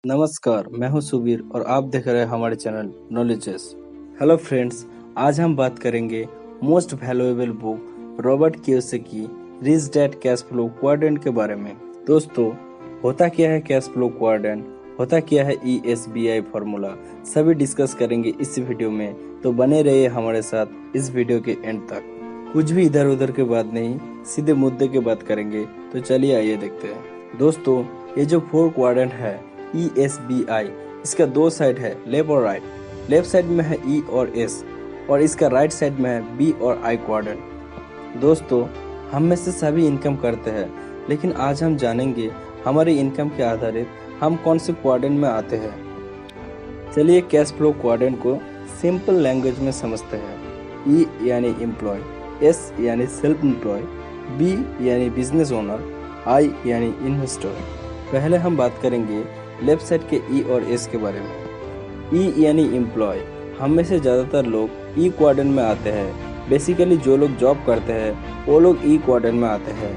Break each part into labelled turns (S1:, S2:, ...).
S1: नमस्कार, मैं हूं सुबीर और आप देख रहे हैं हमारे चैनल नॉलेजेस। हेलो फ्रेंड्स, आज हम बात करेंगे most valuable book Robert Kiyosaki rich dad cash flow quadrant के बारे में। दोस्तों, होता क्या है कैश फ्लो क्वाड्रेंट, होता क्या है ESBI फॉर्मूला, सभी डिस्कस करेंगे इस वीडियो में, तो बने रहिए हमारे साथ इस वीडियो के एंड तक। कुछ भी इधर उधर के बात नहीं, सीधे मुद्दे की बात करेंगे, तो चलिए आइए देखते हैं। दोस्तों, ये जो 4 क्वाड्रेंट है ESBI, इसका 2 साइड है, लेफ्ट और राइट। लेफ्ट साइड में है E और S और इसका राइट साइड में है B और I क्वाड्रेंट। दोस्तों, हम में से सभी इनकम करते हैं, लेकिन आज हम जानेंगे हमारी इनकम के आधारित हम कौन से क्वाड्रेंट में आते हैं। चलिए कैश फ्लो क्वाड्रेंट को सिंपल लैंग्वेज में समझते हैं। E यानी एम्प्लॉय, S यानी सेल्फ एम्प्लॉय, B यानी बिजनेस ओनर, I यानी इन्वेस्टर। पहले हम बात करेंगे लेफ्ट साइड के E और S के बारे में। E यानी एम्प्लॉय, हम में से ज़्यादातर लोग E क्वाड्रेंट में आते हैं। बेसिकली जो लोग जॉब करते हैं वो लोग E क्वाड्रेंट में आते हैं,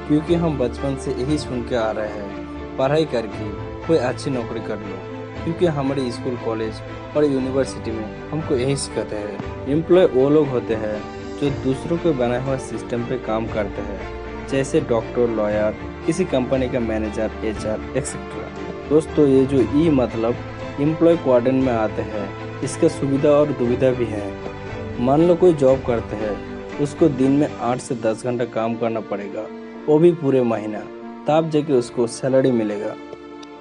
S1: क्योंकि हम बचपन से यही सुन के आ रहे हैं, पढ़ाई करके कोई अच्छी नौकरी कर लो, क्योंकि हमारे स्कूल, कॉलेज और यूनिवर्सिटी में हमको यही सिखाते हैं। एम्प्लॉय वो लोग होते हैं जो दूसरों के बनाए हुए सिस्टम पे काम करते हैं, जैसे डॉक्टर, लॉयर, किसी कंपनी का मैनेजर, HR एक्सेट्रा। दोस्तों, ये जो E मतलब एम्प्लॉय क्वाड्रेंट में आते हैं, इसका सुविधा और दुविधा भी है। मान लो कोई जॉब करते हैं, उसको दिन में 8 से 10 घंटा काम करना पड़ेगा, वो भी पूरे महीना, तब जाके उसको सैलरी मिलेगा,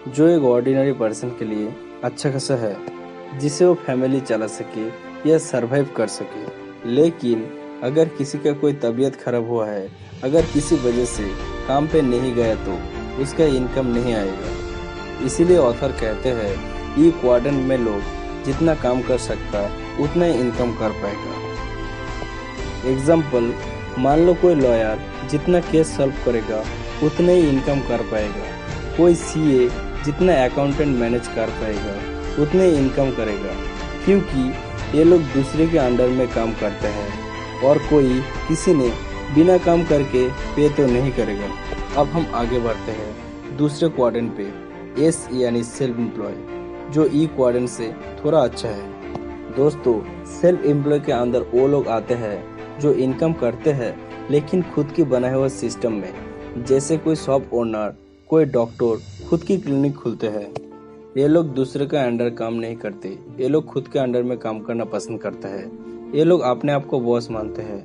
S1: जो एक ऑर्डिनरी पर्सन के लिए अच्छा खासा है, जिससे वो फैमिली चला सके या सरवाइव कर सके। लेकिन अगर किसी का कोई तबीयत खराब हुआ है, अगर किसी वजह से काम पे नहीं गया, तो उसका इनकम नहीं आएगा। इसीलिए ऑथर कहते हैं E क्वाड्रेंट में लोग जितना काम कर सकता उतना ही इनकम कर पाएगा। एग्जाम्पल, मान लो कोई लॉयर जितना केस सॉल्व करेगा उतना ही इनकम कर पाएगा। कोई CA जितना अकाउंटेंट मैनेज कर पाएगा उतने ही इनकम करेगा, क्योंकि ये लोग दूसरे के अंडर में काम करते हैं और कोई किसी ने बिना काम करके पे तो नहीं करेगा। अब हम आगे बढ़ते हैं दूसरे क्वाड्रेंट पे, S यानी सेल्फ एम्प्लॉय, जो E क्वाड्रेंट से थोड़ा अच्छा है। दोस्तों, सेल्फ एम्प्लॉय के अंदर वो लोग आते हैं जो इनकम करते हैं, लेकिन खुद की बनाए हुए सिस्टम में, जैसे कोई शॉप ओनर, कोई डॉक्टर खुद की क्लिनिक खुलते हैं। ये लोग दूसरे के अंडर काम नहीं करते, ये लोग खुद के अंडर में काम करना पसंद करते हैं। ये लोग अपने आप को बॉस मानते हैं।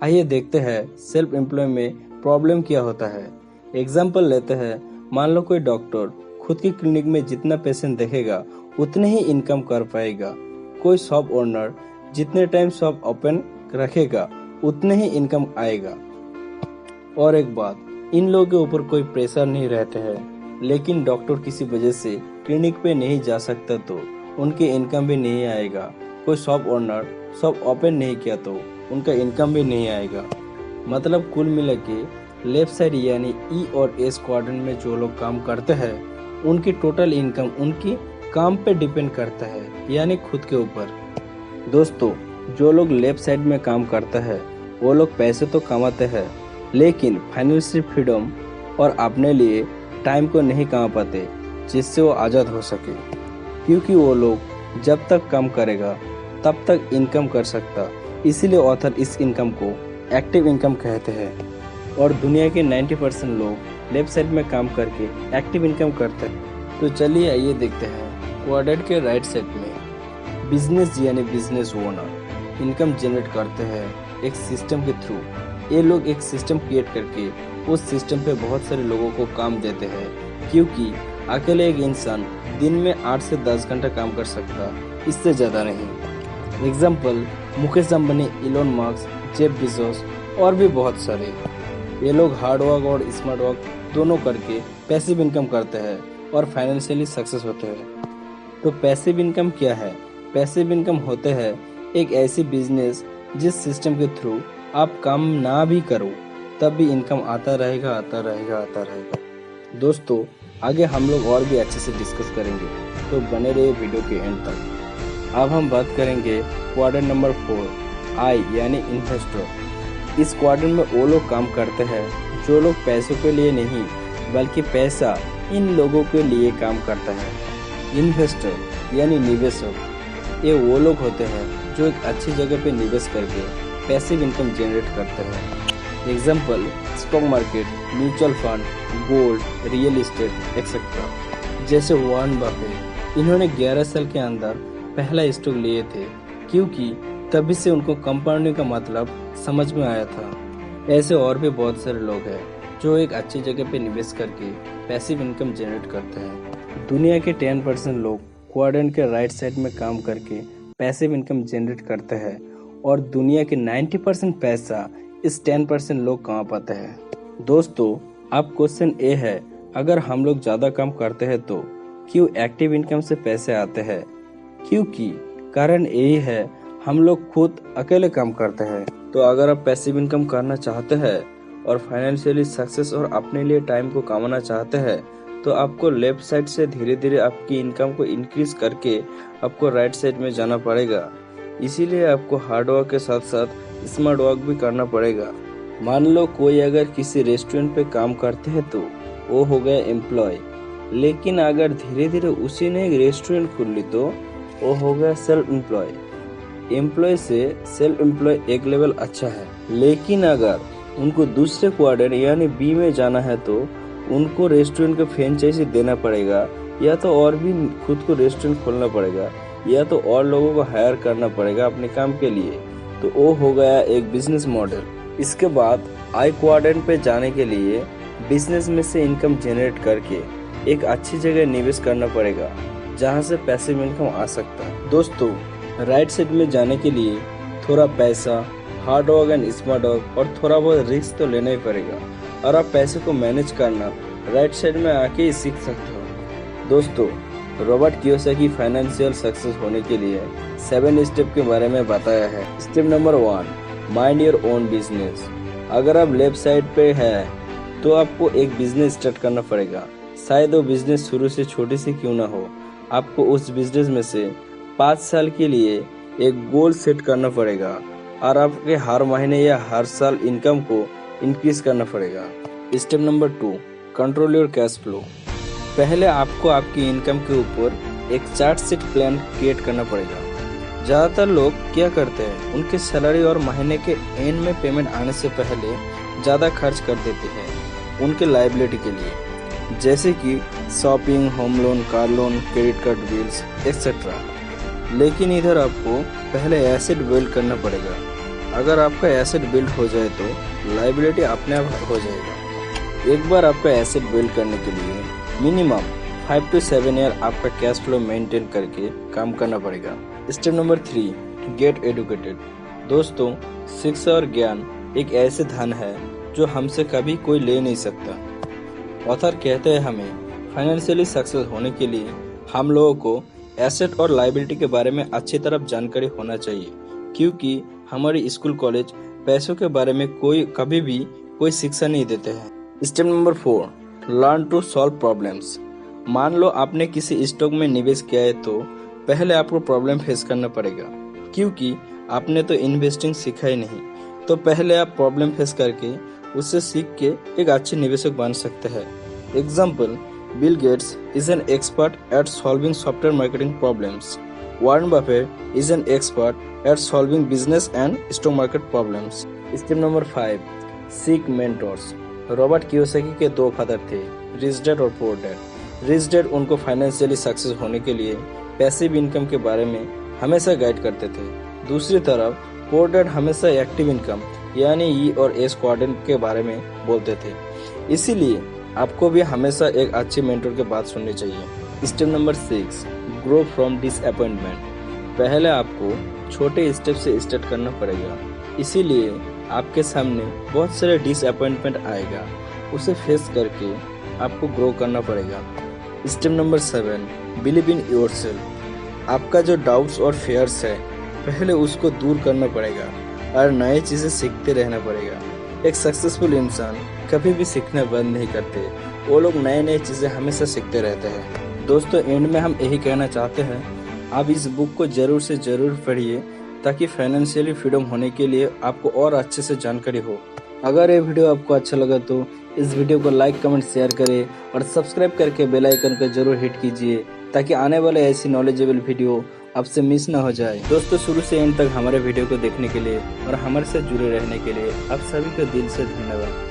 S1: आइए देखते हैं सेल्फ एम्प्लॉय में प्रॉब्लम क्या होता है। एग्जाम्पल लेते हैं, मान लो कोई डॉक्टर खुद की क्लिनिक में जितना पेशेंट देखेगा उतने ही इनकम कर पाएगा। कोई शॉप ओनर जितने टाइम शॉप ओपन रखेगा उतने ही इनकम आएगा। और एक बात, इन लोगों के ऊपर कोई प्रेशर नहीं रहते हैं, लेकिन डॉक्टर किसी वजह से क्लिनिक पे नहीं जा सकता तो उनके इनकम भी नहीं आएगा। कोई शॉप ओनर शॉप ओपन नहीं किया तो उनका इनकम भी नहीं आएगा। मतलब कुल मिला के लेफ्ट साइड यानी E और S क्वाड्रेंट में जो लोग काम करते हैं उनकी टोटल इनकम उनकी काम पे डिपेंड करता है, यानी खुद के ऊपर। दोस्तों, जो लोग लेफ्ट साइड में काम करते हैं वो लोग पैसे तो कमाते हैं, लेकिन फाइनेंशियल फ्रीडम और अपने लिए टाइम को नहीं कमा पाते, जिससे वो आज़ाद हो सके, क्योंकि वो लोग जब तक काम करेगा तब तक इनकम कर सकता। इसीलिए ऑथर इस इनकम को एक्टिव इनकम कहते हैं। और दुनिया के 90% लोग लेफ्ट साइड में काम करके एक्टिव इनकम करते हैं। तो चलिए आइए देखते हैं क्वाड्रेंट के राइट साइड में बिजनेस यानी बिजनेस ओनर इनकम जनरेट करते हैं एक सिस्टम के थ्रू। ये लोग एक सिस्टम क्रिएट करके उस सिस्टम पे बहुत सारे लोगों को काम देते हैं, क्योंकि अकेले एक इंसान दिन में 8 से 10 घंटा काम कर सकता, इससे ज़्यादा नहीं। Example, Mukesh Ambani, Elon Musk, Jeff Bezos और भी बहुत सारे। ये लोग हार्ड वर्क और स्मार्ट वर्क दोनों करके पैसिव इनकम करते हैं और फाइनेंशियली सक्सेस होते हैं। तो पैसिव इनकम क्या है? पैसिव इनकम होते हैं एक ऐसी बिजनेस जिस सिस्टम के थ्रू आप काम ना भी करो तब भी इनकम आता रहेगा, आता रहेगा, आता रहेगा। दोस्तों, आगे हम लोग और भी अच्छे से डिस्कस करेंगे, तो बने रहिए वीडियो के एंड तक। अब हम बात करेंगे क्वाड्रेंट नंबर 4, I यानी इन्वेस्टर। इस क्वाड्रेंट में वो लोग काम करते हैं जो लोग पैसों के लिए नहीं, बल्कि पैसा इन लोगों के लिए काम करता है। इन्वेस्टर यानी निवेशक ये वो लोग होते हैं जो एक अच्छी जगह पे निवेश करके पैसिव इनकम जनरेट करते हैं। Example stock market, mutual fund, gold, real estate etcetera. जैसे वॉरेन बफेट, इन्होंने 11 साल के अंदर पहला स्टॉक लिए थे क्योंकि तभी से उनको कंपाउंडिंग का मतलब समझ में आया था। ऐसे और भी बहुत सारे लोग हैं जो एक अच्छी जगह पे निवेश करके पैसिव इनकम जनरेट करते हैं। दुनिया के 10% लोग क्वाड्रेंट के राइट साइड में काम करके पैसिव इनकम जनरेट करते हैं और दुनिया के 90% पैसा इस 10% लोग कमा पाते हैं। दोस्तों, अब क्वेश्चन ये है, अगर हम लोग ज़्यादा काम करते हैं तो क्यों एक्टिव इनकम से पैसे आते हैं? क्योंकि कारण यही है, हम लोग खुद अकेले काम करते हैं। तो अगर आप पैसिव इनकम करना चाहते हैं और फाइनेंशियली सक्सेस और अपने लिए टाइम को कमाना चाहते हैं तो आपको लेफ्ट साइड से धीरे धीरे आपकी इनकम को इंक्रीज करके आपको राइट साइड में जाना पड़ेगा। इसीलिए आपको हार्ड वर्क के साथ साथ स्मार्ट वर्क भी करना पड़ेगा। मान लो कोई अगर किसी रेस्टोरेंट पे काम करते हैं तो वो हो गया एम्प्लॉय, लेकिन अगर धीरे धीरे उसी ने एक रेस्टोरेंट खोल ली तो वो हो गया सेल्फ एम्प्लॉय। एम्प्लॉय से सेल्फ एम्प्लॉय एक लेवल अच्छा है, लेकिन अगर उनको दूसरे क्वाड्रेंट यानी बी में जाना है तो उनको रेस्टोरेंट का फ्रेंचाइजी देना पड़ेगा, या तो और भी खुद को रेस्टोरेंट खोलना पड़ेगा, या तो और लोगों को हायर करना पड़ेगा अपने काम के लिए। तो वो हो गया एक बिजनेस मॉडल। इसके बाद आई क्वाड्रेंट पे जाने के लिए बिजनेस में से इनकम जनरेट करके एक अच्छी जगह निवेश करना पड़ेगा जहां से पैसिव इनकम आ सकता है। दोस्तों, राइट साइड में जाने के लिए थोड़ा पैसा, hard work and smart work और थोड़ा बहुत रिस्क तो लेना ही पड़ेगा, और आप पैसे को मैनेज करना राइट साइड में आके ही सीख सकते हो। दोस्तों, रॉबर्ट कियोसाकी फाइनेंशियल सक्सेस होने के लिए 7 स्टेप के बारे में बताया है। Step number 1, mind your own business. अगर आप लेफ्ट साइड पे है तो आपको एक बिजनेस स्टार्ट करना पड़ेगा। शायद वो बिजनेस शुरू से छोटी सी क्यों ना हो, आपको उस बिजनेस में से 5 साल के लिए एक गोल सेट करना पड़ेगा और आपके हर महीने या हर साल इनकम को इंक्रीज करना पड़ेगा। Step number 2, control your cash flow. पहले आपको आपकी इनकम के ऊपर एक चार्ट शीट प्लान क्रिएट करना पड़ेगा। ज़्यादातर लोग क्या करते हैं, उनके सैलरी और महीने के एंड में पेमेंट आने से पहले ज़्यादा खर्च कर देते हैं उनके लायबिलिटी के लिए, जैसे कि shopping, home loan, car loan, credit card bills etcetera. लेकिन इधर आपको पहले एसेट बिल्ड करना पड़ेगा। अगर आपका एसेट बिल्ड हो जाए तो लायबिलिटी अपने आप हो जाएगा। एक बार आपका एसेट बिल्ड करने के लिए मिनिमम 5 to 7 ईयर आपका कैश फ्लो मेंटेन करके काम करना पड़ेगा। Step number 3, get educated. दोस्तों, शिक्षा और ज्ञान एक ऐसे धन है जो हमसे कभी कोई ले नहीं सकता। ऑथर कहते हैं हमें फाइनेंशियली सक्सेस होने के लिए हम लोगों को एसेट और लायबिलिटी के बारे में अच्छी तरह जानकारी होना चाहिए, क्योंकि हमारे स्कूल कॉलेज पैसों के बारे में कभी भी कोई शिक्षा नहीं देते हैं। Step number 4, learn to solve problems. मान लो आपने किसी स्टॉक में निवेश किया है तो पहले आपको प्रॉब्लम फेस करना पड़ेगा, क्योंकि आपने तो इन्वेस्टिंग सीखा ही नहीं। तो पहले आप प्रॉब्लम फेस करके उससे सीख के एक अच्छे निवेशक बन सकते हैं। Example, Bill Gates is an expert at solving software marketing problems. Warren Buffett is an expert at solving business and stock market problems. Step number 5, seek mentors. Robert Kiyosaki के 2 फादर थे, रिच डैड और poor dad. Rich dad उनको financially success होने के लिए passive income के बारे में हमेशा गाइड करते थे। दूसरी तरफ पुअर डैड हमेशा एक्टिव इनकम यानी ई और एस क्वाड्रेंट के बारे में बोलते थे। इसीलिए आपको भी हमेशा एक अच्छे मेंटर के बात सुननी चाहिए। Step number 6, grow from disappointment. पहले आपको छोटे स्टेप से स्टार्ट करना पड़ेगा, इसीलिए आपके सामने बहुत सारे डिसअपॉइंटमेंट आएगा, उसे फेस करके आपको ग्रो करना पड़ेगा। Step number 7, believe in yourself. आपका जो डाउट्स और फेयर्स है पहले उसको दूर करना पड़ेगा और नई चीज़ें सीखते रहना पड़ेगा। एक सक्सेसफुल इंसान कभी भी सीखना बंद नहीं करते, वो लोग नए नए चीज़ें हमेशा सीखते रहते हैं। दोस्तों, एंड में हम यही कहना चाहते हैं, आप इस बुक को ज़रूर से ज़रूर पढ़िए ताकि फाइनेंशियली फ्रीडम होने के लिए आपको और अच्छे से जानकारी हो। अगर ये वीडियो आपको अच्छा लगा तो इस वीडियो को लाइक, कमेंट, शेयर करें और सब्सक्राइब करके बेल आइकन को जरूर हिट कीजिए ताकि आने वाले ऐसी नॉलेजेबल वीडियो आपसे मिस ना हो जाए। दोस्तों, शुरू से एंड तक हमारे वीडियो को देखने के लिए और हमारे साथ जुड़े रहने के लिए आप सभी को दिल से धन्यवाद।